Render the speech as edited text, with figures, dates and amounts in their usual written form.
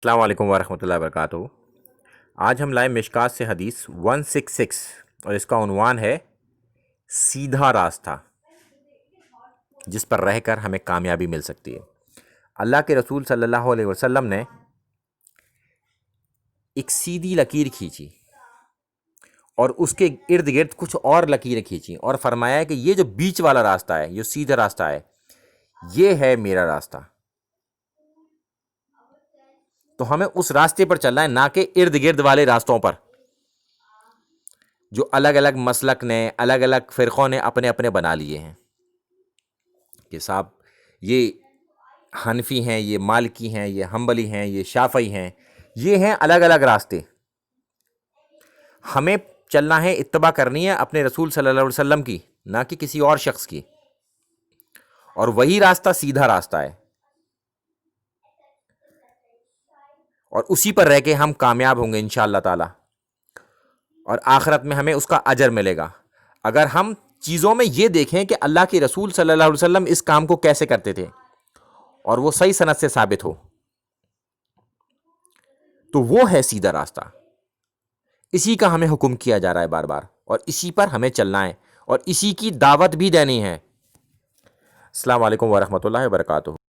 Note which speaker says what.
Speaker 1: السلام علیکم ورحمۃ اللہ وبرکاتہ۔ آج ہم لائے مشکات سے حدیث 166 اور اس کا عنوان ہے سیدھا راستہ جس پر رہ کر ہمیں کامیابی مل سکتی ہے۔ اللہ کے رسول صلی اللہ علیہ وسلم نے ایک سیدھی لکیر کھینچی اور اس کے ارد گرد کچھ اور لکیریں کھینچی اور فرمایا کہ یہ جو بیچ والا راستہ ہے، یہ سیدھا راستہ ہے، یہ ہے میرا راستہ۔ تو ہمیں اس راستے پر چلنا ہے، نہ کہ ارد گرد والے راستوں پر جو الگ الگ مسلک نے، الگ الگ فرقوں نے اپنے اپنے بنا لیے ہیں کہ صاحب یہ حنفی ہیں، یہ مالکی ہیں، یہ حنبلی ہیں، یہ شافعی ہیں، یہ ہیں الگ الگ راستے۔ ہمیں چلنا ہے، اتباع کرنی ہے اپنے رسول صلی اللہ علیہ وسلم کی، نہ کہ کسی اور شخص کی، اور وہی راستہ سیدھا راستہ ہے، اور اسی پر رہ کے ہم کامیاب ہوں گے انشاءاللہ تعالی، اور آخرت میں ہمیں اس کا اجر ملے گا۔ اگر ہم چیزوں میں یہ دیکھیں کہ اللہ کے رسول صلی اللہ علیہ وسلم اس کام کو کیسے کرتے تھے اور وہ صحیح سند سے ثابت ہو، تو وہ ہے سیدھا راستہ۔ اسی کا ہمیں حکم کیا جا رہا ہے بار بار، اور اسی پر ہمیں چلنا ہے اور اسی کی دعوت بھی دینی ہے۔ السلام علیکم ورحمۃ اللہ وبرکاتہ۔